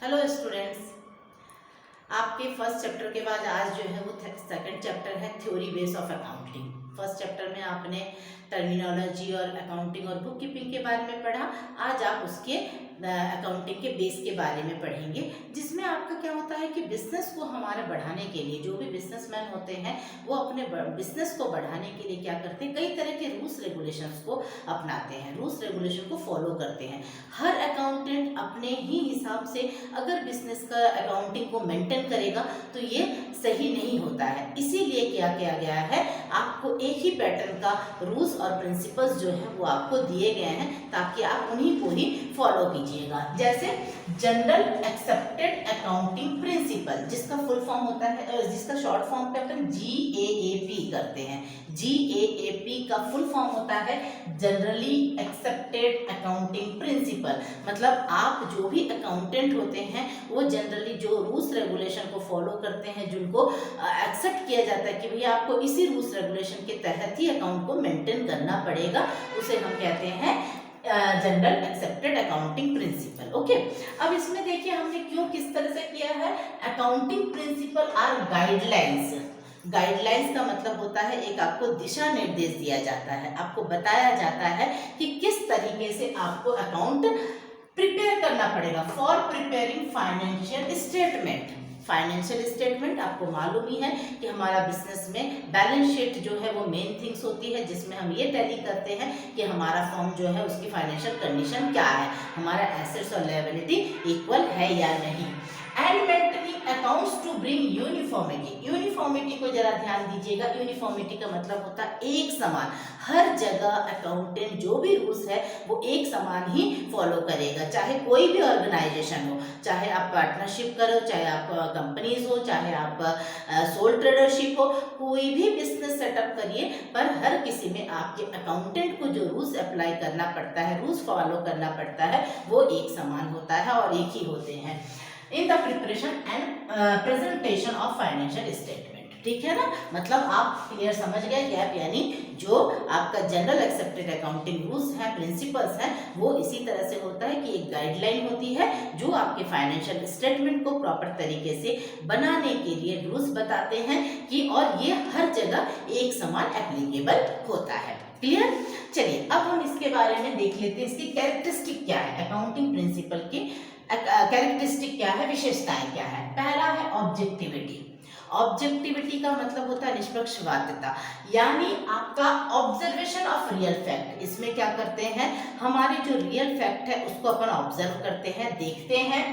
Hello students, आपके first chapter के बाद आज जो है वो सेकंड चैप्टर है theory base of accounting. First chapter में आपने टर्मिनोलॉजी और अकाउंटिंग और बुक कीपिंग के बारे में पढ़ा। आज आप उसके अकाउंटिंग के बेस के बारे में पढ़ेंगे, जिसमें आपका क्या होता है कि बिजनेस को हमारे बढ़ाने के लिए जो भी बिजनेसमैन होते हैं वो अपने बिजनेस को बढ़ाने के लिए क्या करते हैं, कई तरह के रूल्स रेगुलेशंस को अपनाते हैं, रूल्स रेगुलेशन को फॉलो करते हैं। हर अकाउंटेंट अपने ही हिसाब से अगर बिजनेस का अकाउंटिंग को मेंटेन करेगा तो ये सही नहीं होता है। इसीलिए क्या किया गया है, आपको एक ही पैटर्न का रूल्स और प्रिंसिपल्स जो है वो आपको दिए गए हैं ताकि आप उन्हीं को ही फॉलो कीजिएगा। जैसे जनरल एक्सेप्टेड अकाउंटिंग प्रिंसिपल, जिसका फुल फॉर्म होता है, जिसका शॉर्ट फॉर्म पे अपन GAAP करते हैं। GAAP का फुल फॉर्म होता है जनरली एक्सेप्टेड अकाउंटिंग प्रिंसिपल। मतलब आप जो भी अकाउंटेंट होते हैं वो जनरली जो रूल्स रेगुलेशन को फॉलो करते हैं, जिनको एक्सेप्ट किया जाता है कि भैया आपको इसी रूल्स रेगुलेशन के तहत ही अकाउंट को मेंटेन करना पड़ेगा, उसे हम कहते हैं general accepted accounting principle. Okay, अब इसमें देखिए हमने क्यों किस तरह से किया है। Accounting principle are guidelines. Guidelines का मतलब होता है एक आपको दिशा निर्देश दिया जाता है, आपको बताया जाता है कि किस तरीके से आपको अकाउंट प्रिपेयर करना पड़ेगा for preparing financial statement. Financial statement आपको मालूम ही है कि हमारा बिजनेस में बैलेंस शीट जो है वो मेन थिंग्स होती है, जिसमें हम ये टैली करते हैं कि हमारा फर्म जो है उसकी फाइनेंशियल कंडीशन क्या है, हमारा एसेट्स और लायबिलिटी इक्वल है या नहीं। And maintaining accounts to bring uniformity. Uniformity को जरा ध्यान दीजिएगा। यूनिफॉर्मिटी का मतलब होता है एक समान, हर जगह अकाउंटेंट जो भी रूल्स है वो एक समान ही फॉलो करेगा, चाहे कोई भी ऑर्गेनाइजेशन हो, चाहे आप पार्टनरशिप करो, चाहे आप कंपनीज हो, चाहे आप सोल ट्रेडरशिप हो, कोई भी बिजनेस सेटअप करिए, पर हर किसी में आपके अकाउंटेंट को जो रूल्स अप्लाई करना पड़ता है, रूल्स फॉलो करना पड़ता है, वो एक समान होता है और एक ही होते हैं in the preparation and presentation of financial statement. ठीक है ना, मतलब आप क्लियर समझ गए गैप, यानी जो आपका जनरल एक्सेप्टेड अकाउंटिंग रूल्स हैं, प्रिंसिपल्स हैं, वो इसी तरह से होता है कि एक गाइडलाइन होती है जो आपके फाइनेंशियल स्टेटमेंट को प्रॉपर तरीके से बनाने के लिए रूल्स बताते हैं कि, और ये हर जगह एक समान एप्लीकेबल होता है। क्लियर? चलिए अब हम इसके बारे में देख लेते हैं, इसकी कैरेक्टरिस्टिक क्या है, अकाउंटिंग प्रिंसिपल की कैरेक्टरिस्टिक क्या है, विशेषताएं क्या है। पहला है ऑब्जेक्टिविटी। ऑब्जेक्टिविटी का मतलब होता है निष्पक्षपातता, यानी आपका ऑब्जर्वेशन ऑफ रियल फैक्ट। इसमें क्या करते हैं, हमारे जो रियल फैक्ट है उसको अपन ऑब्जर्व करते हैं, देखते हैं।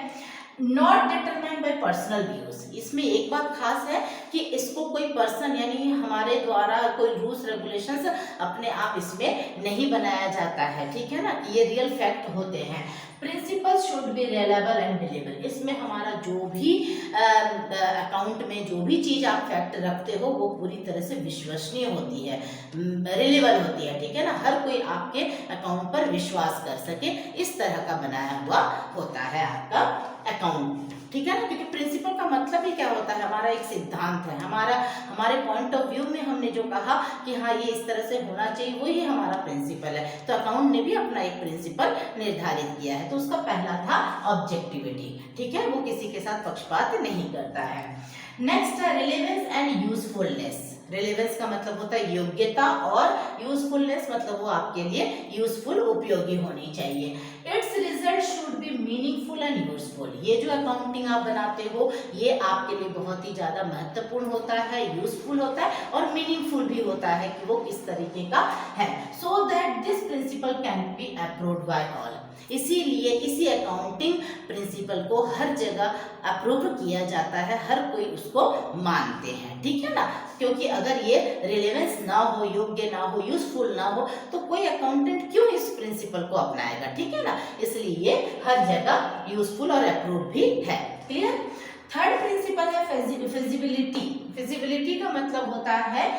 Not determined by personal views. इसमें एक बात खास है कि इसको कोई पर्सन यानी हमारे द्वारा कोई रूल्स रेगुलेशंस अपने आप इसमें नहीं बनाया जाता है, ठीक है ना, ये रियल फैक्ट होते हैं। Principles should be reliable and believable. इसमें हमारा जो भी अकाउंट में जो भी चीज आप फैक्ट रखते हो वो पूरी तरह से विश्वसनीय होती है, रिलेबल होती है, ठीक है ना, हर कोई आपके अकाउंट पर विश्वास कर सके, इस तरह का बनाया हुआ होता है आपका अकाउंट, ठीक है ना। क्योंकि प्रिंसिपल का मतलब ही क्या होता है, हमारा एक सिद्धांत है, हमारे पॉइंट ऑफ व्यू में हमने जो कहा कि हाँ ये इस तरह से होना चाहिए, वही हमारा प्रिंसिपल है। तो अकाउंट ने भी अपना एक प्रिंसिपल निर्धारित किया है। तो उसका पहला था ऑब्जेक्टिविटी, ठीक है, वो किसी के साथ पक्षपात नहीं करता है। नेक्स्ट है रिलेवेंस एंड यूजफुलनेस। रिलेवेंस का मतलब होता है योग्यता, और यूजफुलनेस मतलब वो आपके लिए यूजफुल, उपयोगी होनी चाहिए। It's result should be meaningful and useful. ये जो अकाउंटिंग आप बनाते हो ये आपके लिए बहुत ही ज्यादा महत्वपूर्ण होता है, यूजफुल होता है और मीनिंगफुल भी होता है कि वो किस तरीके का है, so that this principle can be approved by all. इसीलिए इसी अकाउंटिंग प्रिंसिपल को हर जगह अप्रूव किया जाता है, हर कोई उसको मानते हैं, ठीक है ना। क्योंकि अगर ये रिलेवेंस ना हो, योग्य ना हो, यूजफुल ना हो, तो कोई अकाउंटेंट क्यों इस प्रिंसिपल को अपनाएगा, ठीक है ना। इसलिए ये हर जगह यूजफुल और अप्रूव भी है। क्लियर? थर्ड प्रिंसिपल है फिजिबिलिटी। फिजिबिलिटी का मतलब होता है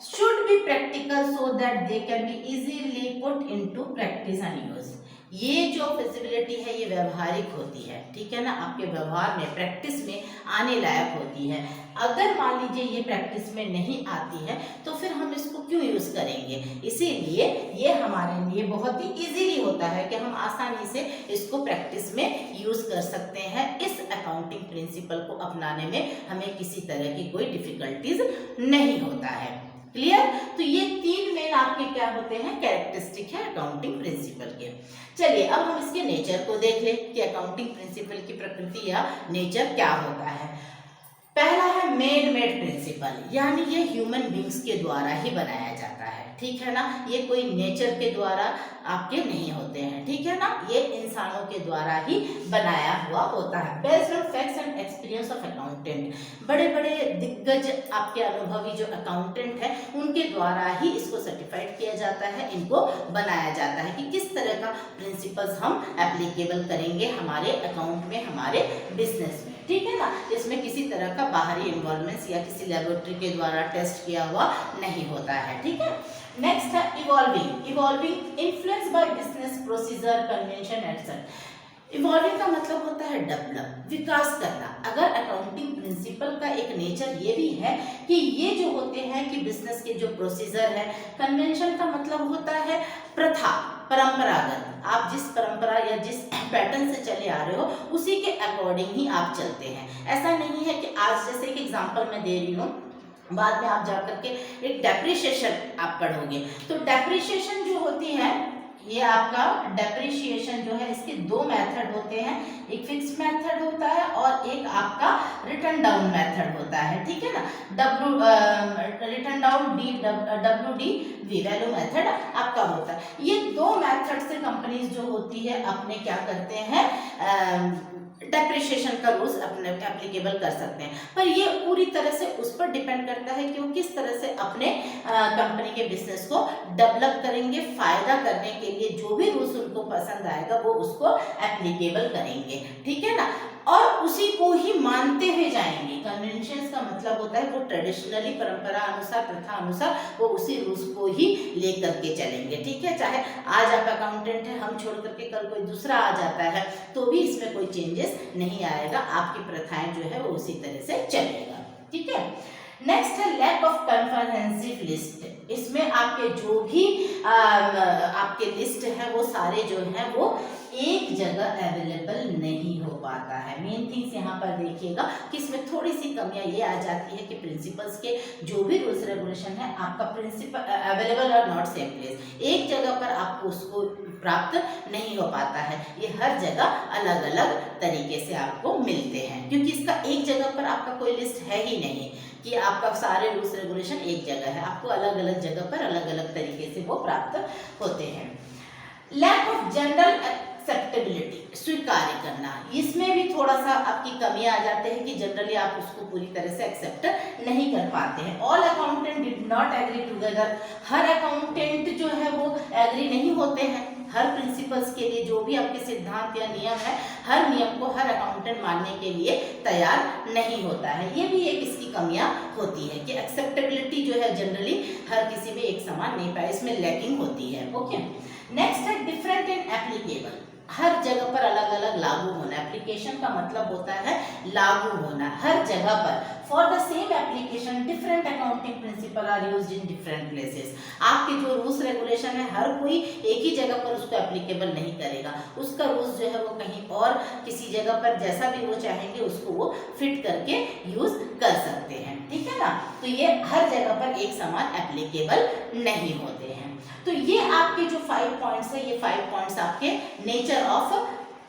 should be practical so that they can be easily put into practice and use। ये जो फिजिबिलिटी है ये व्यवहारिक होती है, ठीक है ना, आपके व्यवहार में, प्रैक्टिस में आने लायक होती है। अगर मान लीजिए ये प्रैक्टिस में नहीं आती है तो फिर हम इसको क्यों यूज करेंगे। इसीलिए ये हमारे लिए बहुत ही इजीली होता है कि हम आसानी से इसको प्रैक्टिस में यूज कर सकते हैं। इस अकाउंटिंग प्रिंसिपल को अपनाने में हमें किसी तरह की कोई डिफिकल्टीज नहीं होता है। क्लियर? तो ये 3 मेन आपके क्या होते हैं, कैरेक्टरिस्टिक है अकाउंटिंग प्रिंसिपल के। चलिए अब हम इसके नेचर को देख लें कि अकाउंटिंग प्रिंसिपल की प्रकृति या नेचर क्या होता है। पहला है मेड प्रिंसिपल, यानी ये ह्यूमन बींग्स के द्वारा ही बनाया जाता है, ठीक है ना। ये कोई नेचर के द्वारा आपके नहीं होते हैं, ठीक है ना, ये इंसानों के द्वारा ही बनाया हुआ होता है। Based on facts and experience of accountant, बड़े बड़े दिग्गज आपके अनुभवी जो अकाउंटेंट है उनके द्वारा ही इसको सर्टिफाइड किया जाता है, इनको बनाया जाता है कि किस तरह का प्रिंसिपल्स हम एप्लीकेबल करेंगे हमारे अकाउंट में, हमारे बिजनेस में, ठीक है ना। इसमें किसी तरह का बाहरी इन्वॉल्वमेंट या किसी लेबोरेटरी के द्वारा टेस्ट किया हुआ नहीं होता है, ठीक है। नेक्स्ट है evolving influence by business procedure convention etcetera. Evolving का मतलब होता है डेवलप, विकास करना। अगर अकाउंटिंग प्रिंसिपल का एक नेचर ये भी है कि ये जो होते हैं कि बिजनेस के जो प्रोसीजर है, कन्वेंशन का मतलब होता है प्रथा, परंपरागत, आप जिस परंपरा या जिस पैटर्न से चले आ रहे हो उसी के अकॉर्डिंग ही आप चलते हैं। ऐसा नहीं है कि आज जैसे एक एग्जांपल मैं दे रही हूँ, बाद में आप जाकर के एक डेप्रिसिएशन आप पढ़ोगे, तो डेप्रिसिएशन जो होती है, ये आपका डेप्रिसिएशन जो है इसके 2 मेथड होते हैं, एक फिक्स मेथड होता है और एक आपका रिटर्न डाउन मेथड होता है, ठीक है ना। Return down WDV value method आपका होता है। ये 2 मेथड से कंपनीज जो होती है अपने क्या करते हैं, डेप्रिसिएशन का रूल्स अपने एप्लीकेबल कर सकते हैं, पर ये पूरी तरह से उस पर डिपेंड करता है कि वो किस तरह से अपने कंपनी के बिजनेस को डेवलप करेंगे। फायदा करने के लिए जो भी रूल्स उनको पसंद आएगा वो उसको एप्लीकेबल करेंगे, ठीक है ना, और उसी को ही मानते हुए जाएंगे। कन्वेंशंस का मतलब होता है वो ट्रेडिशनली परंपरा अनुसार, प्रथा अनुसार वो उसी रूल्स को ही लेकर के चलेंगे, ठीक है। चाहे आज आप अकाउंटेंट हैं, हम छोड़ करके कल कोई दूसरा आ जाता है तो भी इसमें कोई चेंजेस नहीं आएगा, आपकी प्रथाएं जो है वो उसी तरह से चलेगा, ठीक है। नेक्स्ट है लैक ऑफ कन्फरेंसिव लिस्ट। इसमें आपके जो भी आपके लिस्ट है वो सारे जो है वो एक जगह अवेलेबल नहीं हो पाता है। मेन थिंग्स यहाँ पर देखिएगा कि इसमें थोड़ी सी कमियां ये आ जाती है कि प्रिंसिपल्स के जो भी रूल्स रेगुलेशन है आपका प्रिंसिपल अवेलेबल और नॉट सेम प्लेस, एक जगह पर आपको उसको प्राप्त नहीं हो पाता है। ये हर जगह अलग अलग तरीके से आपको मिलते हैं, क्योंकि इसका एक जगह पर आपका कोई लिस्ट है ही नहीं कि आपका सारे रूल्स रेगुलेशन एक जगह है, आपको अलग अलग जगह पर अलग अलग तरीके से वो प्राप्त होते हैं। लैक ऑफ जनरल एक्सेप्टेबिलिटी, स्वीकार्य करना, इसमें भी थोड़ा सा आपकी कमी आ जाते हैं कि जनरली आप उसको पूरी तरह से एक्सेप्ट नहीं कर पाते हैं। All accountant did not agree together, हर अकाउंटेंट जो है वो एग्री नहीं होते हैं। हर प्रिंसिपल्स के लिए जो भी आपके सिद्धांत या नियम है, हर नियम को हर अकाउंटेंट मानने के लिए तैयार नहीं होता है। ये भी एक इसकी कमियां होती है कि एक्सेप्टेबिलिटी जो है जनरली हर किसी में एक समान नहीं पाए, इसमें लैकिंग होती है। ओके, नेक्स्ट है डिफरेंट इन एप्लीकेबल, हर जगह पर अलग अलग लागू होना। एप्लीकेशन का मतलब होता है लागू होना हर जगह पर। For the same application different accounting principle are used in different places. आपके जो रूल्स रेगुलेशन है हर कोई एक ही जगह पर उसको एप्लीकेबल नहीं करेगा, उसका रूल्स जो है वो कहीं और किसी जगह पर जैसा भी वो चाहेंगे उसको वो फिट करके यूज कर सकते हैं, ठीक है ना। तो ये हर जगह पर एक समान एप्लीकेबल नहीं होते हैं। तो ये आपके जो 5 पॉइंट्स है, ये 5 पॉइंट्स आपके नेचर ऑफ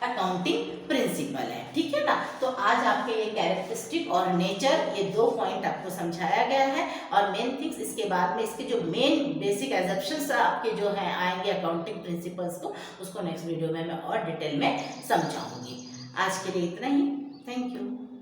अकाउंटिंग प्रिंसिपल है, ठीक है ना। तो आज आपके ये कैरेक्टरिस्टिक और नेचर, ये 2 पॉइंट आपको समझाया गया है। और मेन थिंग्स इसके बाद में इसके जो मेन बेसिक एजम्पशंस आपके जो हैं आएंगे अकाउंटिंग प्रिंसिपल्स को, उसको नेक्स्ट वीडियो में मैं और डिटेल में समझाऊंगी। आज के लिए इतना ही, थैंक यू।